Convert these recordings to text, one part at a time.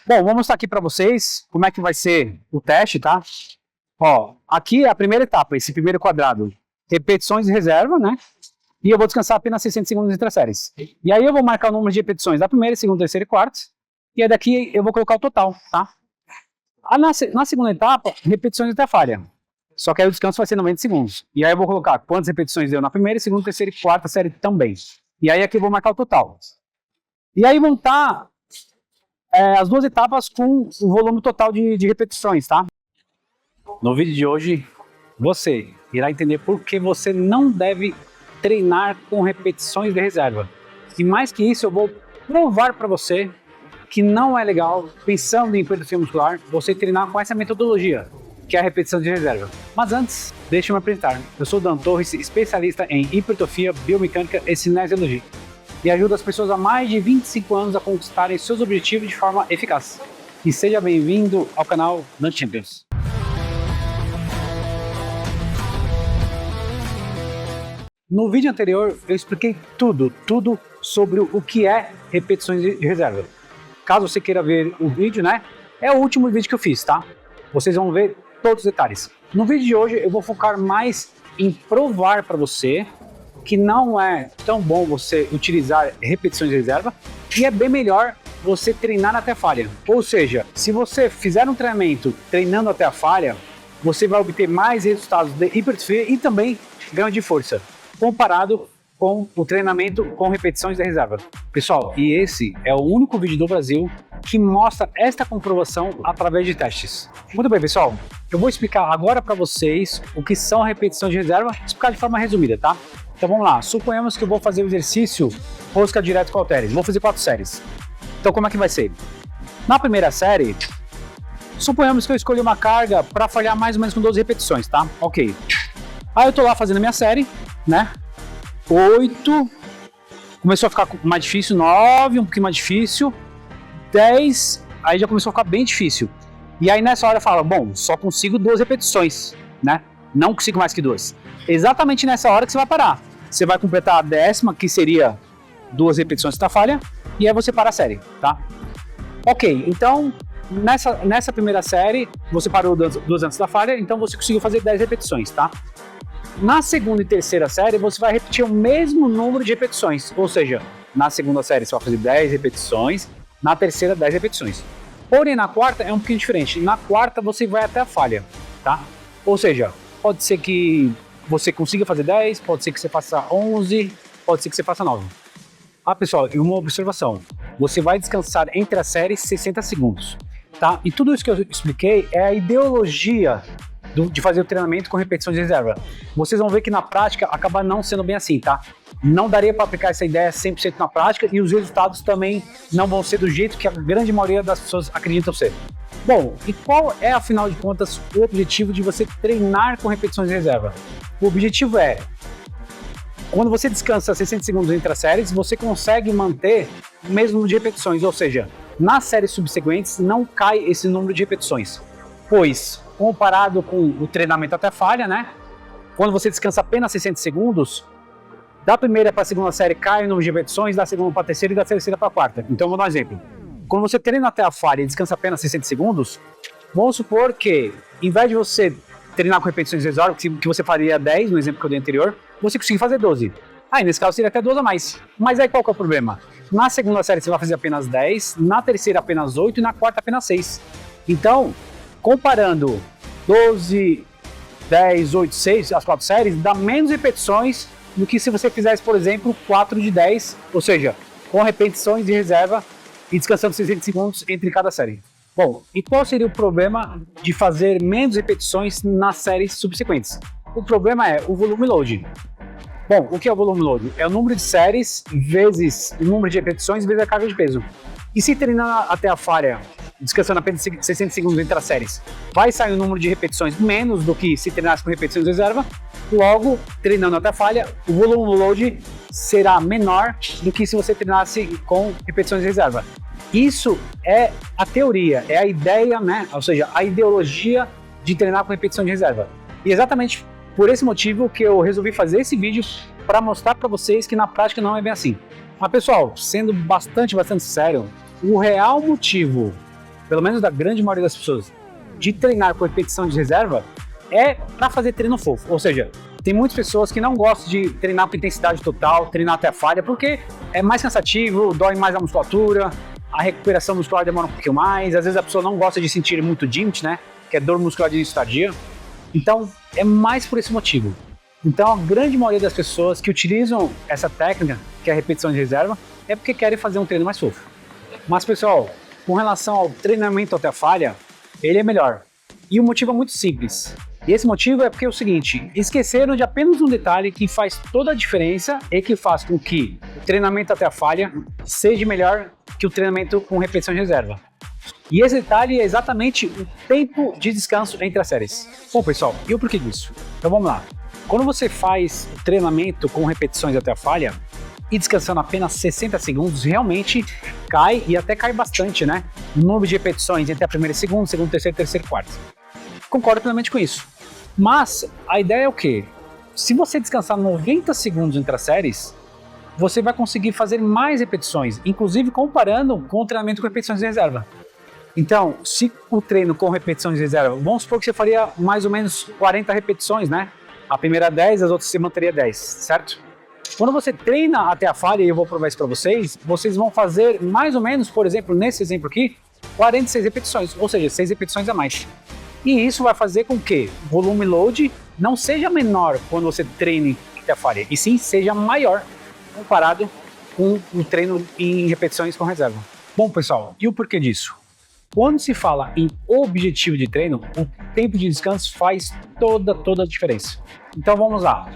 Bom, vou mostrar aqui para vocês como é que vai ser o teste, tá? Ó, aqui é a primeira etapa, esse primeiro quadrado. Repetições de reserva, né? E eu vou descansar apenas 60 segundos entre as séries. E aí eu vou marcar o número de repetições da primeira, segunda, terceira e quarta. E aí daqui eu vou colocar o total, tá? Na segunda etapa, repetições até falha. Só que aí o descanso vai ser 90 segundos. E aí eu vou colocar quantas repetições deu na primeira, segunda, terceira e quarta série também. E aí aqui eu vou marcar o total. E aí vão estar as duas etapas com o volume total de repetições, tá? No vídeo de hoje, você irá entender por que você não deve treinar com repetições de reserva. E mais que isso, eu vou provar para você que não é legal, pensando em hipertrofia muscular, você treinar com essa metodologia, que é a repetição de reserva. Mas antes, deixa eu me apresentar. Eu sou Dan Torres, especialista em hipertrofia, biomecânica e cinesiologia. E ajuda as pessoas há mais de 25 anos a conquistarem seus objetivos de forma eficaz. E seja bem-vindo ao canal Dan Champions. No vídeo anterior eu expliquei tudo sobre o que é repetições de reserva. Caso você queira ver o vídeo, né, é o último vídeo que eu fiz, tá? Vocês vão ver todos os detalhes. No vídeo de hoje eu vou focar mais em provar para você que não é tão bom você utilizar repetições de reserva e é bem melhor você treinar até a falha. Ou seja, se você fizer um treinamento treinando até a falha, você vai obter mais resultados de hipertrofia e também ganho de força, comparado com o treinamento com repetições de reserva. Pessoal, e esse é o único vídeo do Brasil que mostra esta comprovação através de testes. Muito bem, pessoal, eu vou explicar agora para vocês o que são repetições de reserva, explicar de forma resumida, tá? Então vamos lá, suponhamos que eu vou fazer o exercício rosca direto com halteres, vou fazer 4 séries. Então como é que vai ser? Na primeira série, suponhamos que eu escolhi uma carga para falhar mais ou menos com 12 repetições, tá? Ok. Aí eu tô lá fazendo a minha série, né? 8, começou a ficar mais difícil, 9, um pouquinho mais difícil, 10, aí já começou a ficar bem difícil. E aí nessa hora eu falo, bom, só consigo 2 repetições, né? Não consigo mais que 2. Exatamente nessa hora que você vai parar. Você vai completar a 10ª, que seria 2 repetições da falha, e aí você para a série, tá? Ok, então nessa primeira série, você parou 2 antes da falha, então você conseguiu fazer 10 repetições, tá? Na segunda e terceira série, você vai repetir o mesmo número de repetições, ou seja, na segunda série você vai fazer 10 repetições, na terceira 10 repetições. Porém, na quarta é um pouquinho diferente, na quarta você vai até a falha, tá? Ou seja, pode ser que você consiga fazer 10, pode ser que você faça 11, pode ser que você faça 9. Ah, pessoal, e uma observação, você vai descansar entre as séries 60 segundos, tá? E tudo isso que eu expliquei é a ideologia de fazer o treinamento com repetições de reserva. Vocês vão ver que na prática acaba não sendo bem assim, tá? Não daria para aplicar essa ideia 100% na prática e os resultados também não vão ser do jeito que a grande maioria das pessoas acreditam ser. Bom, e qual é, afinal de contas, o objetivo de você treinar com repetições de reserva? O objetivo é, quando você descansa 60 segundos entre as séries, você consegue manter o mesmo número de repetições, ou seja, nas séries subsequentes não cai esse número de repetições, pois comparado com o treinamento até falha, né? Quando você descansa apenas 60 segundos, da primeira para a segunda série cai o número de repetições, da segunda para a terceira e da terceira para a quarta. Então, vou dar um exemplo. Quando você treina até a falha e descansa apenas 60 segundos, vamos supor que, em vez de você treinar com repetições de reserva, que você faria 10, no exemplo que eu dei anterior, você conseguir fazer 12. Aí, nesse caso, seria até 12 a mais. Mas aí, qual que é o problema? Na segunda série, você vai fazer apenas 10, na terceira, apenas 8 e na quarta, apenas 6. Então, comparando 12, 10, 8, 6, as 4 séries, dá menos repetições do que se você fizesse, por exemplo, 4 de 10, ou seja, com repetições de reserva e descansando 60 segundos entre cada série. Bom, e qual seria o problema de fazer menos repetições nas séries subsequentes? O problema é o volume load. Bom, o que é o volume load? É o número de séries vezes o número de repetições vezes a carga de peso. E se treinar até a falha, descansando apenas 60 segundos entre as séries, vai sair um número de repetições menos do que se treinasse com repetições de reserva, logo, treinando até a falha, o volume load será menor do que se você treinasse com repetições de reserva. Isso é a teoria, é a ideia, né? Ou seja, a ideologia de treinar com repetição de reserva. E exatamente por esse motivo que eu resolvi fazer esse vídeo para mostrar para vocês que na prática não é bem assim. Mas pessoal, sendo bastante sério, o real motivo pelo menos da grande maioria das pessoas, de treinar com repetição de reserva é para fazer treino fofo. Ou seja, tem muitas pessoas que não gostam de treinar com intensidade total, treinar até a falha, porque é mais cansativo, dói mais a musculatura, a recuperação muscular demora um pouquinho mais, às vezes a pessoa não gosta de sentir muito DIMT, né, que é dor muscular de início tardia. Então, é mais por esse motivo. Então, a grande maioria das pessoas que utilizam essa técnica, que é a repetição de reserva, é porque querem fazer um treino mais fofo. Mas, pessoal, com relação ao treinamento até a falha, ele é melhor. E o motivo é muito simples. E esse motivo é porque é o seguinte, esqueceram de apenas um detalhe que faz toda a diferença e que faz com que o treinamento até a falha seja melhor que o treinamento com repetição de reserva. E esse detalhe é exatamente o tempo de descanso entre as séries. Bom, pessoal, e o porquê disso? Então vamos lá. Quando você faz o treinamento com repetições até a falha e descansando apenas 60 segundos, realmente cai e até cai bastante, né? O número de repetições entre a primeira e segundo, terceiro e quarto. Concordo plenamente com isso. Mas a ideia é o quê? Se você descansar 90 segundos entre as séries, você vai conseguir fazer mais repetições, inclusive comparando com o treinamento com repetições de reserva. Então, se o treino com repetições de reserva, vamos supor que você faria mais ou menos 40 repetições, né? A primeira 10, as outras você manteria 10, certo? Quando você treina até a falha, e eu vou provar isso para vocês, vocês vão fazer mais ou menos, por exemplo, nesse exemplo aqui, 46 repetições, ou seja, 6 repetições a mais. E isso vai fazer com que o volume load não seja menor quando você treine até a falha, e sim seja maior comparado com o treino em repetições com reserva. Bom, pessoal, e o porquê disso? Quando se fala em objetivo de treino, o tempo de descanso faz toda a diferença. Então vamos lá.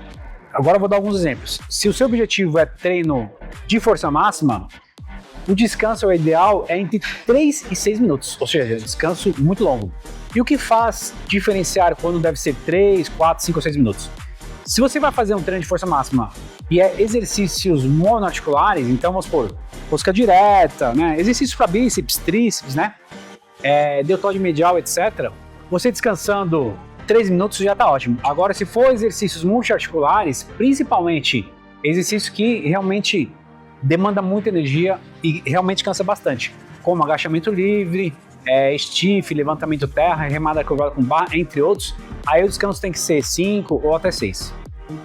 Agora eu vou dar alguns exemplos. Se o seu objetivo é treino de força máxima, o descanso ideal é entre 3 e 6 minutos, ou seja, descanso muito longo. E o que faz diferenciar quando deve ser 3, 4, 5 ou 6 minutos? Se você vai fazer um treino de força máxima e é exercícios monoarticulares, então vamos supor, rosca direta, né? Exercícios para bíceps, tríceps, né? Deltoide medial, etc. Você descansando 3 minutos já está ótimo. Agora, se for exercícios multiarticulares, principalmente exercícios que realmente demanda muita energia e realmente cansa bastante, como agachamento livre, stiff, levantamento terra, remada curvada com barra, entre outros, aí o descanso tem que ser 5 ou até 6.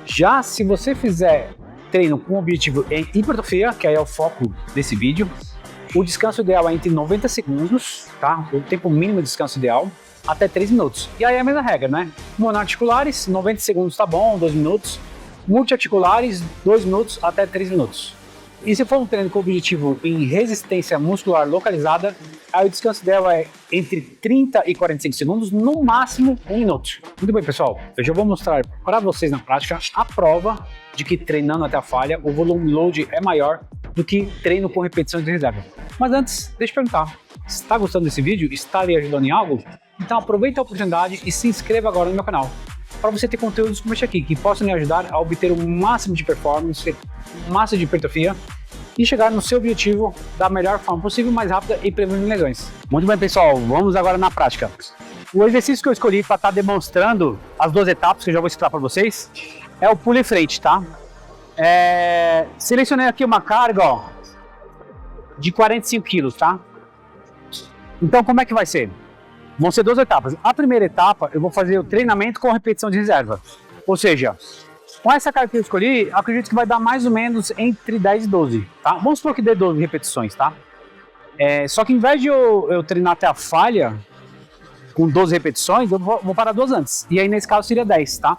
Já se você fizer treino com objetivo em hipertrofia, que aí é o foco desse vídeo, o descanso ideal é entre 90 segundos, tá? O tempo mínimo de descanso ideal, até 3 minutos. E aí é a mesma regra, né? Monoarticulares, 90 segundos tá bom, 2 minutos. Multiarticulares, 2 minutos até 3 minutos. E se for um treino com objetivo em resistência muscular localizada, aí o descanso dela é entre 30 e 45 segundos, no máximo 1 minuto. Muito bem, pessoal, eu já vou mostrar para vocês na prática a prova de que treinando até a falha, o volume load é maior do que treino com repetições de reserva. Mas antes, deixa eu perguntar, está gostando desse vídeo? Está lhe ajudando em algo? Então aproveita a oportunidade e se inscreva agora no meu canal, para você ter conteúdos como este aqui, que possam lhe ajudar a obter o máximo de performance, o máximo de hipertrofia e chegar no seu objetivo da melhor forma possível, mais rápida e prevenindo lesões. Muito bem, pessoal, vamos agora na prática. O exercício que eu escolhi para estar demonstrando as 2 etapas, que eu já vou explicar para vocês, é o pulo em frente, tá? Selecionei aqui uma carga, ó, de 45 quilos, tá? Então, como é que vai ser? Vão ser 2 etapas. A primeira etapa, eu vou fazer o treinamento com repetição de reserva. Ou seja, com essa carga que eu escolhi, acredito que vai dar mais ou menos entre 10 e 12, tá? Vamos supor que dê 12 repetições, tá? Só que em vez de eu treinar até a falha, com 12 repetições, eu vou parar 2 antes. E aí, nesse caso, seria 10, tá?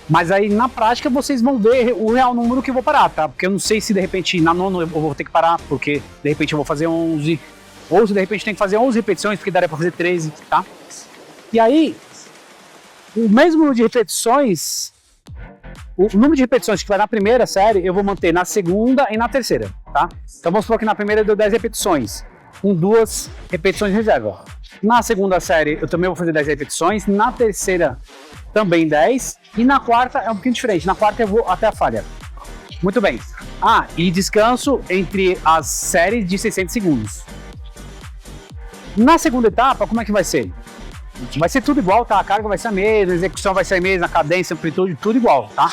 Mas aí, na prática, vocês vão ver o real número que eu vou parar, tá? Porque eu não sei se, de repente, na nona eu vou ter que parar, porque, de repente, eu vou fazer 11... Ou se de repente tem que fazer 11 repetições, porque daria para fazer 13, tá? E aí, o mesmo número de repetições, o número de repetições que vai na primeira série, eu vou manter na segunda e na terceira, tá? Então vamos supor que na primeira deu 10 repetições, com 2 repetições de reserva. Na segunda série eu também vou fazer 10 repetições, na terceira também 10, e na quarta é um pouquinho diferente, na quarta eu vou até a falha. Muito bem. E descanso entre as séries de 60 segundos. Na segunda etapa, como é que vai ser? Vai ser tudo igual, tá? A carga vai ser a mesma, a execução vai ser a mesma, a cadência, a amplitude, tudo igual, tá?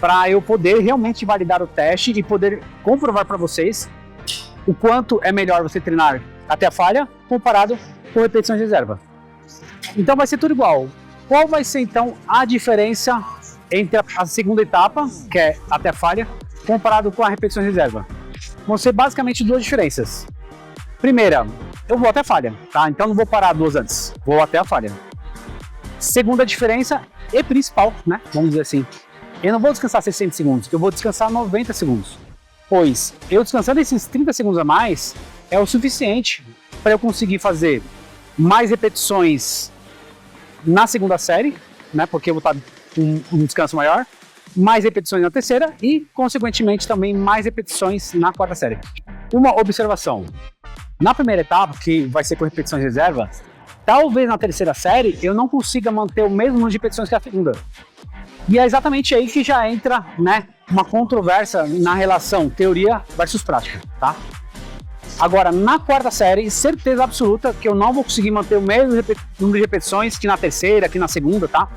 Para eu poder realmente validar o teste e poder comprovar para vocês o quanto é melhor você treinar até a falha comparado com repetições de reserva. Então vai ser tudo igual. Qual vai ser então a diferença entre a segunda etapa, que é até a falha, comparado com a repetição de reserva? Vão ser basicamente duas diferenças. Primeira, eu vou até a falha, tá? Então não vou parar duas antes, vou até a falha. Segunda diferença e principal, né? Vamos dizer assim. Eu não vou descansar 60 segundos, eu vou descansar 90 segundos. Pois eu descansando esses 30 segundos a mais é o suficiente para eu conseguir fazer mais repetições na segunda série, né? Porque eu vou estar com um descanso maior, mais repetições na terceira e, consequentemente, também mais repetições na quarta série. Uma observação: na primeira etapa, que vai ser com repetições de reserva, talvez na terceira série eu não consiga manter o mesmo número de repetições que a segunda. E é exatamente aí que já entra, né, uma controvérsia na relação teoria versus prática, tá? Agora, na quarta série, certeza absoluta que eu não vou conseguir manter o mesmo número de repetições que na terceira, que na segunda, tá?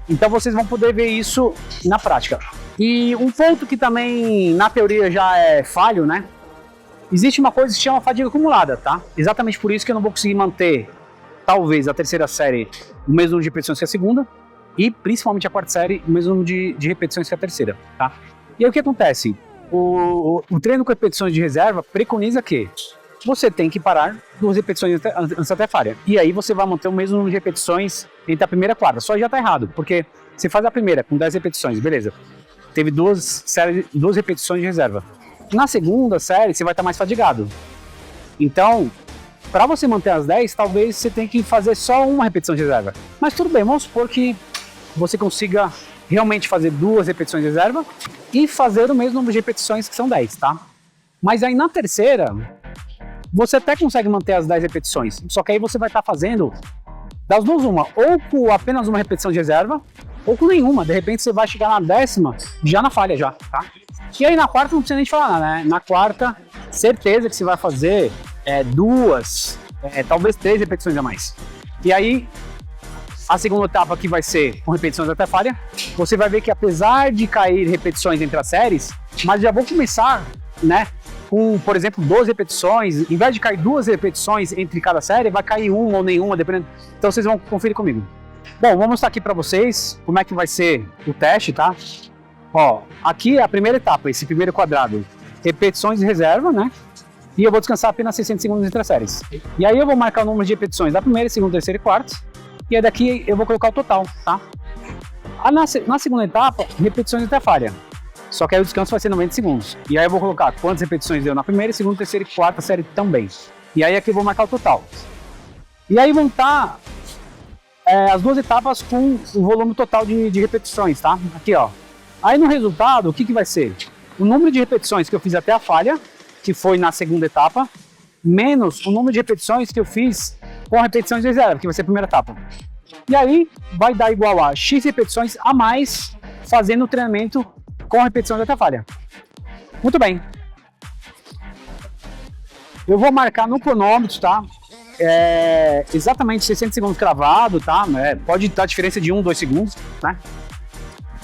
Então vocês vão poder ver isso na prática. E um ponto que também na teoria já é falho, né? Existe uma coisa que se chama fadiga acumulada, tá? Exatamente por isso que eu não vou conseguir manter, talvez, a terceira série o mesmo número de repetições que a segunda, e principalmente a quarta série o mesmo número de repetições que a terceira, tá? E aí o que acontece? O treino com repetições de reserva preconiza que você tem que parar 2 repetições antes até a falha. E aí você vai manter o mesmo número de repetições entre a primeira e a quarta. Só já está errado, porque você faz a primeira com 10 repetições, beleza. Teve 2 repetições de reserva. Na segunda série você vai estar mais fadigado. Então, para você manter as 10, talvez você tenha que fazer só uma repetição de reserva. Mas tudo bem, vamos supor que você consiga realmente fazer 2 repetições de reserva e fazer o mesmo número de repetições, que são 10, tá? Mas aí na terceira, você até consegue manter as 10 repetições, só que aí você vai estar fazendo das duas uma, ou com apenas uma repetição de reserva, ou com nenhuma. De repente você vai chegar na 10ª já na falha já, tá? E aí na quarta não precisa nem te falar, né? Na quarta, certeza que você vai fazer 2, talvez 3 repetições a mais. E aí, a segunda etapa que vai ser com repetições até falha, você vai ver que apesar de cair repetições entre as séries, mas já vou começar, né, com, por exemplo, 12 repetições, em vez de cair 2 repetições entre cada série, vai cair uma ou nenhuma, dependendo. Então vocês vão conferir comigo. Bom, vou mostrar aqui para vocês como é que vai ser o teste, tá? Ó, aqui é a primeira etapa, esse primeiro quadrado, repetições de reserva, né? E eu vou descansar apenas 60 segundos entre as séries. E aí eu vou marcar o número de repetições da primeira, segunda, terceira e quarta. E aí daqui eu vou colocar o total, tá? Na segunda etapa, repetições até falha. Só que aí o descanso vai ser 90 segundos. E aí eu vou colocar quantas repetições deu na primeira, segunda, terceira e quarta série também. E aí aqui eu vou marcar o total. E aí vão estar as 2 etapas com o volume total de repetições, tá? Aqui, ó. Aí no resultado, o que vai ser? O número de repetições que eu fiz até a falha, que foi na segunda etapa, menos o número de repetições que eu fiz com repetições de reserva, que vai ser a primeira etapa. E aí vai dar igual a X repetições a mais fazendo o treinamento com repetições até a falha. Muito bem. Eu vou marcar no cronômetro, tá? Exatamente 60 segundos cravado, tá? Pode dar diferença de 1, 2 segundos, né?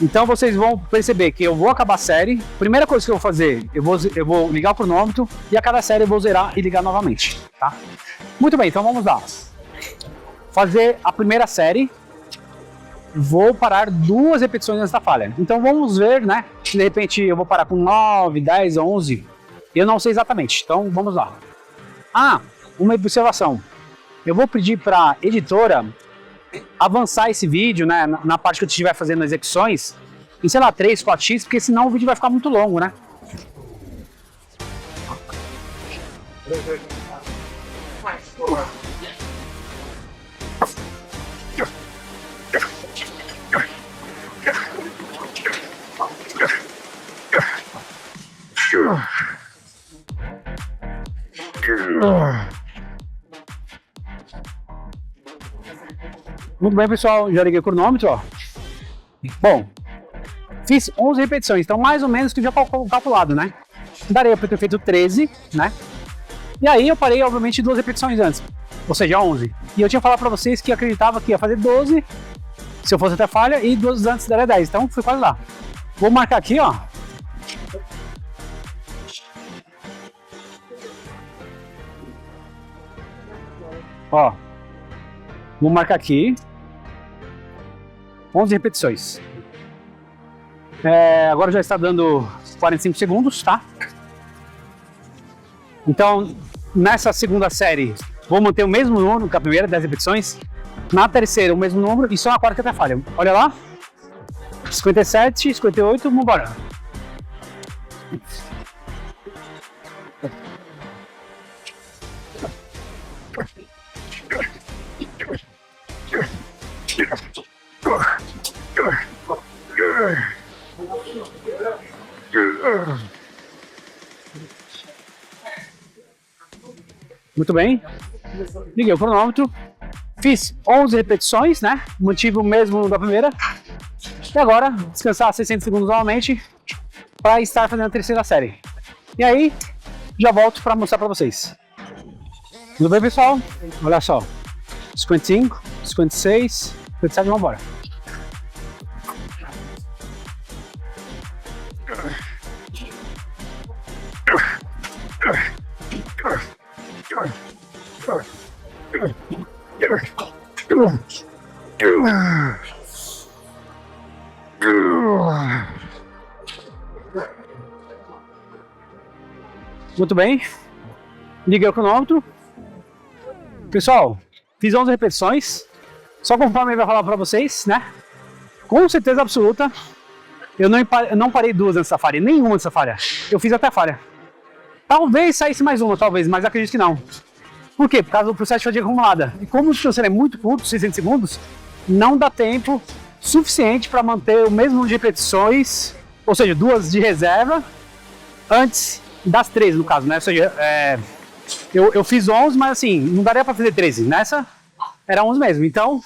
Então vocês vão perceber que eu vou acabar a série. Primeira coisa que eu vou fazer, eu vou ligar o cronômetro e a cada série eu vou zerar e ligar novamente, tá? Muito bem, então vamos lá. Fazer a primeira série. Vou parar 2 repetições nessa falha. Então vamos ver, né? Se de repente eu vou parar com 9, 10, 11. Eu não sei exatamente. Então vamos lá. Uma observação. Eu vou pedir para a editora avançar esse vídeo, né, na parte que eu estiver fazendo as execuções, em, sei lá, 3, 4x, porque senão o vídeo vai ficar muito longo, né? Muito bem, pessoal, já liguei o cronômetro, ó. Bom, fiz 11 repetições, então mais ou menos que já calculado, né? Daria para ter feito 13, né? E aí eu parei, obviamente, 2 repetições antes, ou seja, 11. E eu tinha falado para vocês que acreditava que ia fazer 12, se eu fosse até falha, e 2 antes daria 10, então fui quase lá. Vou marcar aqui, ó. Ó, vou marcar aqui 11 repetições. Agora já está dando 45 segundos, tá? Então, nessa segunda série, vou manter o mesmo número que a primeira, 10 repetições. Na terceira, o mesmo número, e só na quarta que até falha. Olha lá. 57, 58, vamos embora. Muito bem. Liguei o cronômetro. Fiz 11 repetições, né? Mantive o mesmo da primeira. E agora, descansar 60 segundos novamente para estar fazendo a terceira série. E aí, já volto para mostrar para vocês. Tudo bem, pessoal? Olha só. 55, 56, 57, vamos embora. Muito bem, liguei o cronômetro. Pessoal, fiz 11 repetições, só conforme ele vai falar para vocês, né? Com certeza absoluta, eu não parei duas nessa falha, nenhuma nessa falha. Eu fiz até a falha. Talvez saísse mais uma, talvez, mas acredito que não. Por quê? Por causa do processo de fadiga acumulada. E como o descanso é muito curto, 600 segundos, não dá tempo suficiente para manter o mesmo número de repetições, ou seja, 2 de reserva, antes das 13 no caso, né? Ou seja, eu fiz 11, mas assim, não daria para fazer 13. Nessa, era 11 mesmo. Então,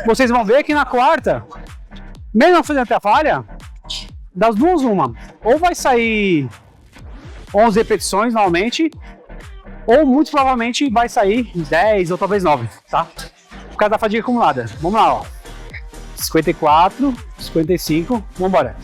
vocês vão ver que na quarta, mesmo fazendo até a falha, das duas uma, ou vai sair 11 repetições normalmente, ou muito provavelmente vai sair 10 ou talvez 9, tá? Por causa da fadiga acumulada. Vamos lá, ó. 54, 55, vamos embora.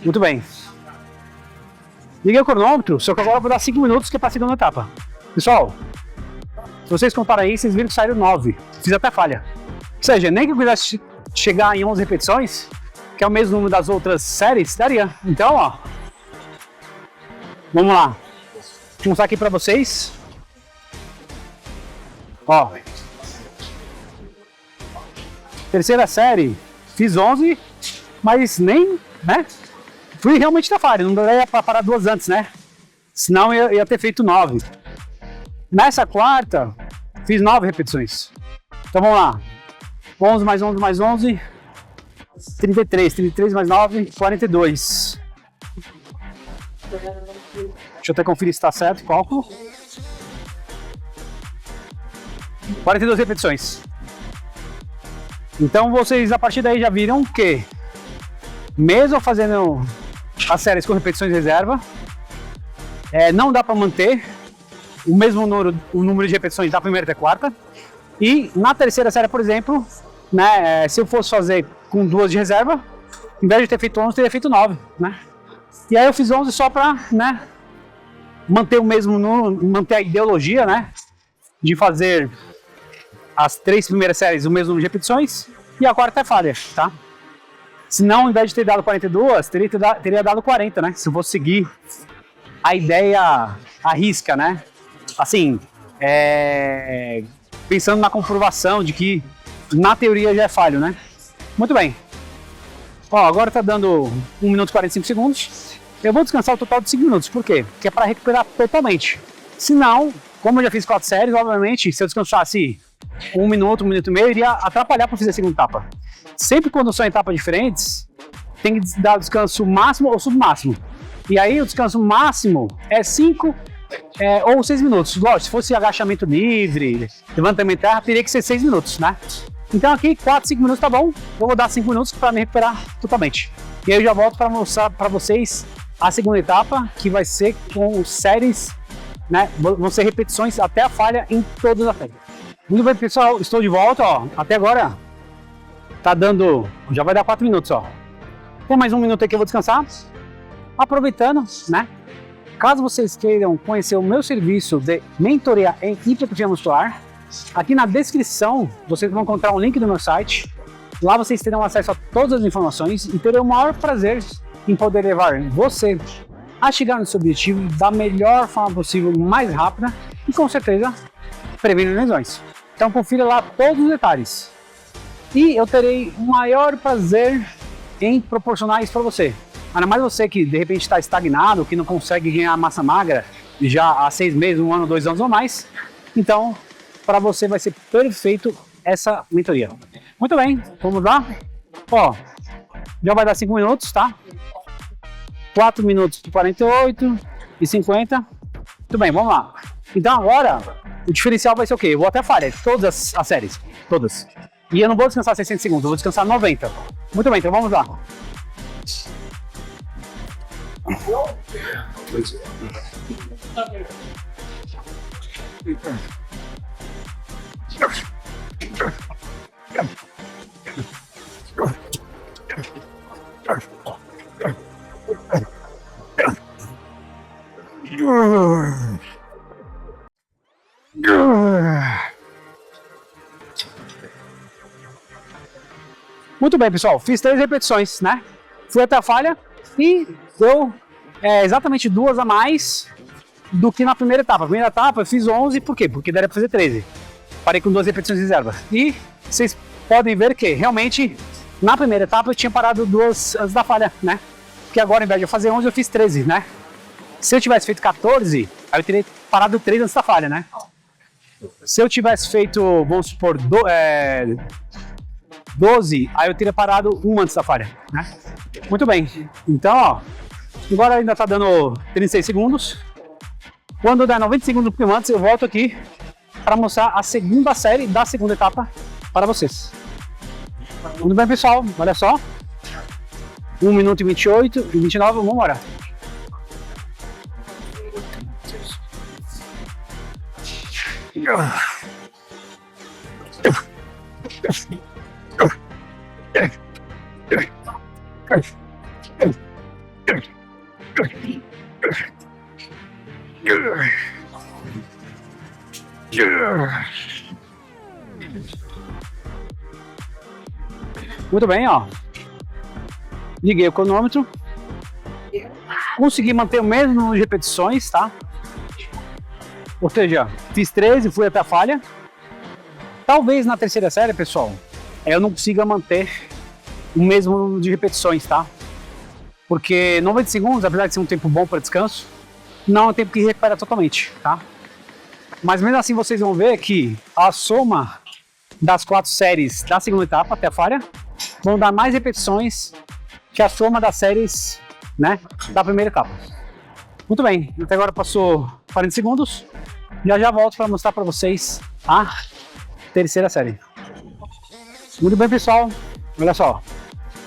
Muito bem. Liguei o cronômetro, só que agora eu vou dar 5 minutos que é para a segunda etapa. Pessoal, se vocês compararem aí, vocês viram que saíram 9. Fiz até falha. Ou seja, nem que eu quisesse chegar em 11 repetições, que é o mesmo número das outras séries, daria. Então, ó. Vamos lá. Vou mostrar aqui para vocês. Ó. Terceira série, fiz 11, mas nem, né? Fui realmente da falha, não daria para parar 2 antes, né? Senão eu ia ter feito 9. Nessa quarta, fiz 9 repetições. Então vamos lá. 11 mais 11 mais 11, 33. 33 mais 9, 42. Deixa eu até conferir se está certo o cálculo. 42 repetições. Então vocês a partir daí já viram que, mesmo fazendo as séries com repetições de reserva, não dá para manter o mesmo número de repetições da primeira até quarta. E na terceira série, por exemplo, né, se eu fosse fazer com 2 de reserva, em vez de ter feito 11, eu teria feito 9, né? E aí eu fiz 11 só para, né, manter o mesmo número, manter a ideologia, né, de fazer as 3 primeiras séries o mesmo número de repetições e a quarta é falha, tá? Senão, ao invés de ter dado 42, teria dado 40, né? Se eu fosse seguir a ideia à risca, né? Assim, pensando na comprovação de que na teoria já é falho, né? Muito bem. Ó, agora tá dando 1 minuto e 45 segundos. Eu vou descansar o total de 5 minutos. Por quê? Porque é para recuperar totalmente. Senão, como eu já fiz 4 séries, obviamente, se eu descansasse 1 minuto, 1 minuto e meio, iria atrapalhar para fazer a segunda etapa. Sempre quando são etapas diferentes, tem que dar o descanso máximo ou submáximo. E aí o descanso máximo é 5 ou 6 minutos. Lógico, se fosse agachamento livre, levantamento de terra, teria que ser 6 minutos, né? Então aqui 4, 5 minutos tá bom, eu vou dar 5 minutos para me recuperar totalmente. E aí eu já volto para mostrar para vocês a segunda etapa, que vai ser com séries, né? Vão ser repetições até a falha em todas as séries. Muito bem, pessoal, estou de volta, ó. Até agora tá dando, já vai dar 4 minutos, ó. Tem mais 1 minuto aqui que eu vou descansar. Aproveitando, né? Caso vocês queiram conhecer o meu serviço de mentoria em hipertrofia muscular, aqui na descrição vocês vão encontrar um link do meu site. Lá vocês terão acesso a todas as informações e terão o maior prazer em poder levar você a chegar no seu objetivo da melhor forma possível, mais rápida e com certeza prevenindo lesões. Então confira lá todos os detalhes. E eu terei o maior prazer em proporcionar isso para você. Ainda mais você que de repente está estagnado, que não consegue ganhar massa magra já há 6 meses, 1 ano, 2 anos ou mais. Então, para você vai ser perfeito essa mentoria. Muito bem, vamos lá? Ó, já vai dar 5 minutos, tá? 4 minutos e 48 e 50. Muito bem, vamos lá. Então agora, o diferencial vai ser o quê? Eu vou até falha, todas as séries, todas. E eu não vou descansar 60 segundos, eu vou descansar 90. Muito bem, então vamos lá. Muito bem, pessoal, fiz 3 repetições, né? Fui até a falha e deu exatamente 2 a mais do que na primeira etapa. A primeira etapa eu fiz 11, por quê? Porque daria para fazer 13. Parei com 2 repetições de reserva. E vocês podem ver que realmente na primeira etapa eu tinha parado 2 antes da falha, né? Porque agora, ao invés de eu fazer 11, eu fiz 13, né? Se eu tivesse feito 14, aí eu teria parado 3 antes da falha, né? Se eu tivesse feito, vamos supor, 12, aí eu teria parado 1 antes da falha, né? Muito bem. Então, ó, agora ainda tá dando 36 segundos. Quando der 90 segundos do antes, eu volto aqui para mostrar a segunda série da segunda etapa para vocês. Muito bem, pessoal, olha só. 1 minuto e 28 e 29, vamos embora. Muito bem, ó. Liguei o cronômetro. Consegui manter o mesmo número de repetições, tá? Ou seja, fiz 13, fui até a falha. Talvez na terceira série, pessoal, eu não consiga manter o mesmo número de repetições, tá? Porque 90 segundos, apesar de ser um tempo bom para descanso, não é um tempo que recupera totalmente, tá? Mas mesmo assim vocês vão ver que a soma das 4 séries da segunda etapa até a falha vão dar mais repetições que a soma das séries, né, da primeira etapa. Muito bem, até agora passou 40 segundos. Já volto para mostrar para vocês a terceira série. Muito bem, pessoal. Olha só.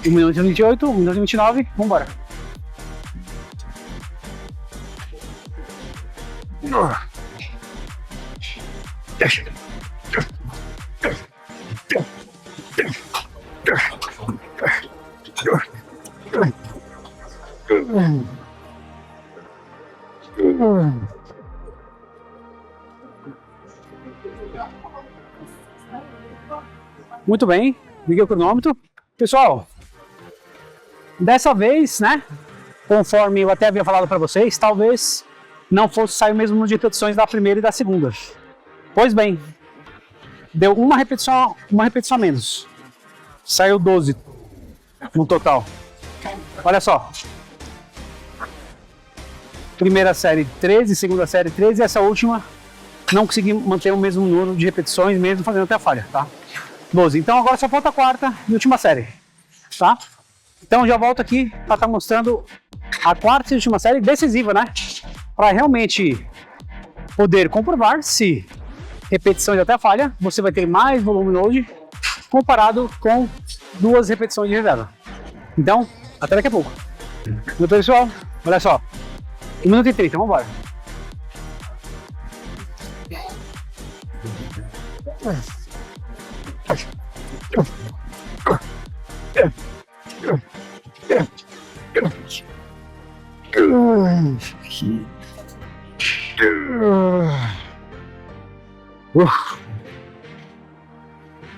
1 minuto e 28, 1 minuto e 29. Vamos embora. Muito bem, liguei o cronômetro. Pessoal, dessa vez, né, conforme eu até havia falado para vocês, talvez não fosse sair o mesmo número de repetições da primeira e da segunda. Pois bem, deu uma repetição a menos. Saiu 12 no total. Olha só. Primeira série 13, segunda série 13 e essa última não consegui manter o mesmo número de repetições, mesmo fazendo até a falha, tá? 12. Então agora só falta a quarta e última série, tá? Então já volto aqui para estar mostrando a quarta e última série decisiva, né? Para realmente poder comprovar se repetições até a falha, você vai ter mais volume load comparado com 2 repetições de reserva. Então, até daqui a pouco. Meu pessoal, olha só. 1 minuto e 30, vamos embora.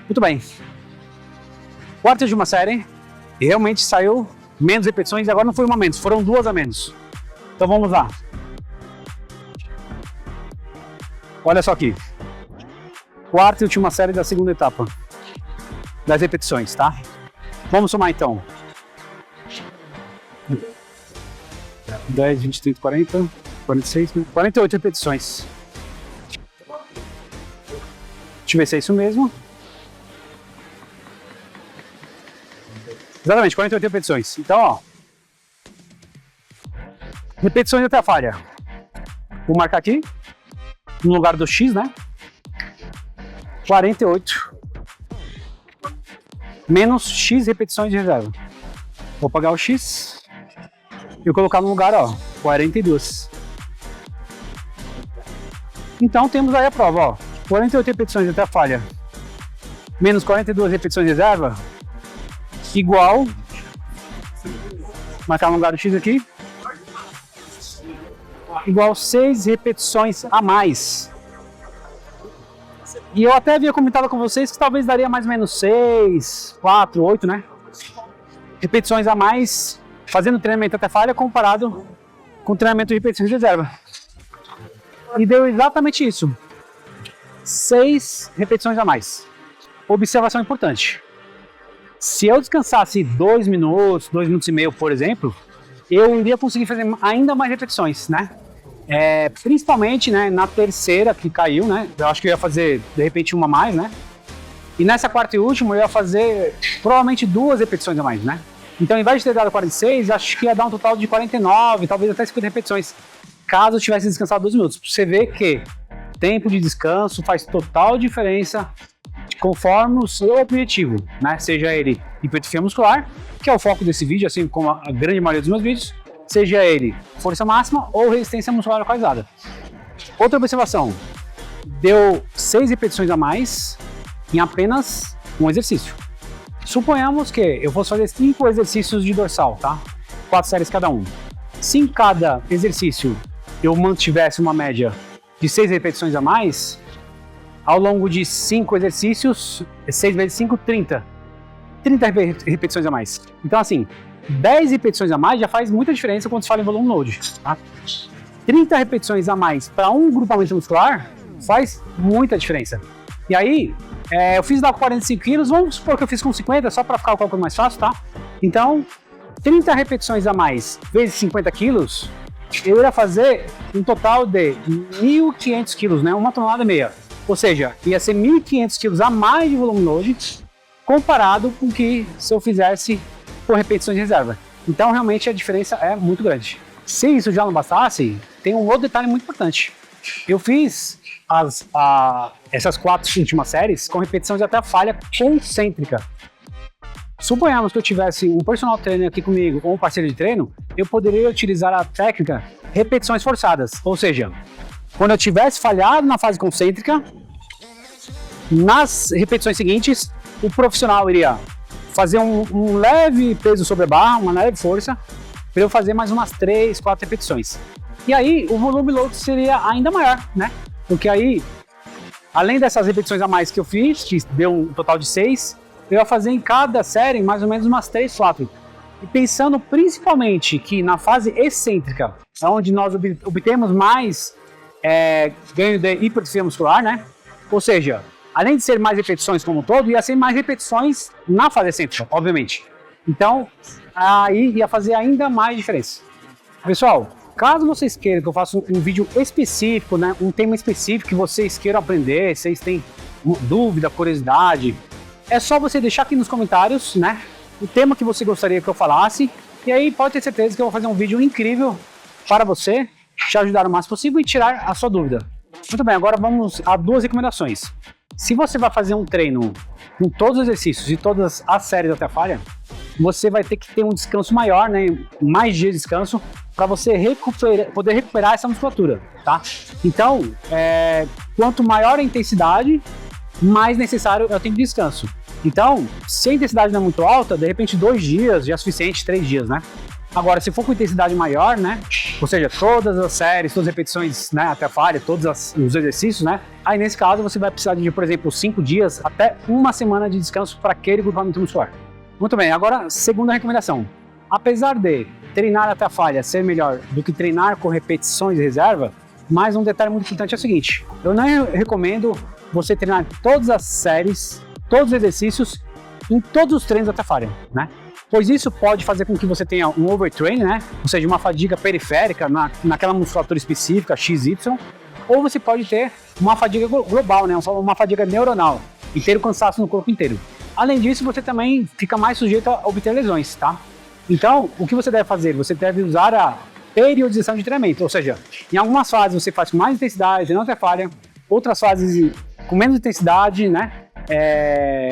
Muito bem. Quarta de uma série, e realmente saiu menos repetições, agora não foi uma a menos, foram 2 a menos. Então vamos lá. Olha só aqui. Quarta e última série da segunda etapa das repetições, tá? Vamos somar então. 10, 20, 30, 40, 46, 48 repetições. Deixa eu ver se é isso mesmo. Exatamente, 48 repetições. Então, ó. Repetições até a falha. Vou marcar aqui, no lugar do X, né? 48. Menos X repetições de reserva. Vou pagar o X e colocar no lugar, ó, 42. Então temos aí a prova, ó. 48 repetições até a falha. Menos 42 repetições de reserva. Igual. Marcar no lugar do X aqui. Igual 6 repetições a mais. E eu até havia comentado com vocês que talvez daria mais ou menos 6, 4, 8, né? Repetições a mais, fazendo treinamento até falha, comparado com treinamento de repetições de reserva. E deu exatamente isso. 6 repetições a mais. Observação importante. Se eu descansasse 2 minutos, 2 minutos e meio, por exemplo, eu iria conseguir fazer ainda mais repetições, né? Principalmente, né, na terceira que caiu, né? Eu acho que eu ia fazer de repente uma a mais, né? E nessa quarta e última eu ia fazer provavelmente 2 repetições a mais, né? Então, ao invés de ter dado 46, acho que ia dar um total de 49, talvez até 50 repetições, caso eu tivesse descansado 2 minutos. Você vê que tempo de descanso faz total diferença conforme o seu objetivo, né? Seja ele hipertrofia muscular, que é o foco desse vídeo, assim como a grande maioria dos meus vídeos, seja ele força máxima ou resistência muscular localizada. Outra observação, deu 6 repetições a mais em apenas um exercício. Suponhamos que eu fosse fazer 5 exercícios de dorsal, tá? 4 séries cada um. Se em cada exercício eu mantivesse uma média de 6 repetições a mais, ao longo de 5 exercícios, 6 vezes 5, 30. 30 repetições a mais. Então assim, 10 repetições a mais já faz muita diferença quando se fala em volume load, tá? 30 repetições a mais para um grupamento muscular faz muita diferença. E aí, eu fiz lá com 45 quilos, vamos supor que eu fiz com 50, só para ficar o cálculo mais fácil, tá? Então, 30 repetições a mais vezes 50 quilos, eu iria fazer um total de 1.500 quilos, né? 1,5 toneladas. Ou seja, ia ser 1.500 quilos a mais de volume load, comparado com que se eu fizesse por repetições de reserva. Então, realmente, a diferença é muito grande. Se isso já não bastasse, tem um outro detalhe muito importante. Eu fiz essas 4 últimas séries com repetição de até falha concêntrica. Suponhamos que eu tivesse um personal trainer aqui comigo ou um parceiro de treino, eu poderia utilizar a técnica repetições forçadas. Ou seja, quando eu tivesse falhado na fase concêntrica, nas repetições seguintes, o profissional iria fazer um leve peso sobre a barra, uma leve força, para eu fazer mais umas 3, 4 repetições. E aí o volume load seria ainda maior, né? Porque aí, além dessas repetições a mais que eu fiz, que deu um total de 6, eu ia fazer em cada série mais ou menos umas 3, 4. E pensando principalmente que na fase excêntrica, é onde nós obtemos mais ganho de hipertrofia muscular, né? Ou seja, além de ser mais repetições como um todo, ia ser mais repetições na fase excêntrica, obviamente. Então, aí ia fazer ainda mais diferença. Pessoal, caso vocês queiram que eu faça um vídeo específico, né, um tema específico que vocês queiram aprender, vocês têm dúvida, curiosidade, é só você deixar aqui nos comentários, né, o tema que você gostaria que eu falasse, e aí pode ter certeza que eu vou fazer um vídeo incrível para você, te ajudar o máximo possível e tirar a sua dúvida. Muito bem, agora vamos a 2 recomendações. se você vai fazer um treino com todos os exercícios e todas as séries até a falha, você vai ter que ter um descanso maior, né? Mais dias de descanso, para você poder recuperar essa musculatura, tá? Então, quanto maior a intensidade, mais necessário é o tempo de descanso. Então, se a intensidade não é muito alta, de repente 2 dias já é suficiente, 3 dias, né? Agora, se for com intensidade maior, né? Ou seja, todas as séries, todas as repetições, né? Até a falha, todos os exercícios, né? Aí, nesse caso, você vai precisar de, por exemplo, 5 dias até 1 semana de descanso para aquele grupamento muscular. Muito bem, agora, segunda recomendação. Apesar de treinar até a falha ser melhor do que treinar com repetições de reserva, mais um detalhe muito importante é o seguinte: eu não recomendo você treinar todas as séries, todos os exercícios, em todos os treinos até a falha, né? Pois isso pode fazer com que você tenha um overtraining, né? Ou seja, uma fadiga periférica naquela musculatura específica, XY, ou você pode ter uma fadiga global, né? Uma fadiga neuronal e ter o cansaço no corpo inteiro. Além disso, você também fica mais sujeito a obter lesões, tá? Então, o que você deve fazer? Você deve usar a periodização de treinamento, ou seja, em algumas fases você faz com mais intensidade, não até falha, outras fases com menos intensidade, né?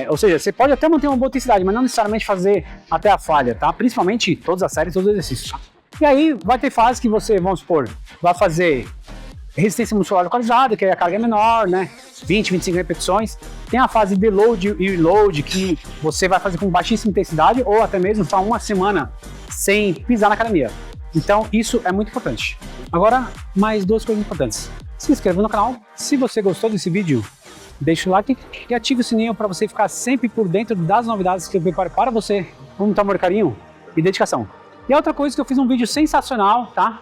Ou seja, você pode até manter uma boa intensidade, mas não necessariamente fazer até a falha, tá? Principalmente todas as séries, todos os exercícios. Tá? E aí vai ter fases que você, vamos supor, vai fazer resistência muscular localizada, que aí a carga é menor, né? 20, 25 repetições. Tem a fase de load e reload, que você vai fazer com baixíssima intensidade ou até mesmo só 1 semana sem pisar na academia. Então isso é muito importante. Agora, mais 2 coisas importantes. Se inscreva no canal. Se você gostou desse vídeo, deixa o like e ative o sininho para você ficar sempre por dentro das novidades que eu preparo para você, com muito amor, carinho e dedicação. E outra coisa que eu fiz um vídeo sensacional, tá?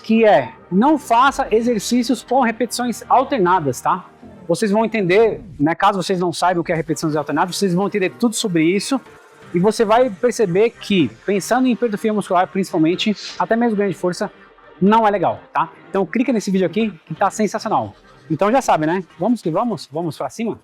Que é, não faça exercícios com repetições alternadas, tá? Vocês vão entender, né? Caso vocês não saibam o que é repetições alternadas, vocês vão entender tudo sobre isso e você vai perceber que, pensando em hipertrofia muscular principalmente, até mesmo ganho de força, não é legal, tá? Então clica nesse vídeo aqui que tá sensacional. Então já sabe, né? Vamos que vamos? Vamos pra cima?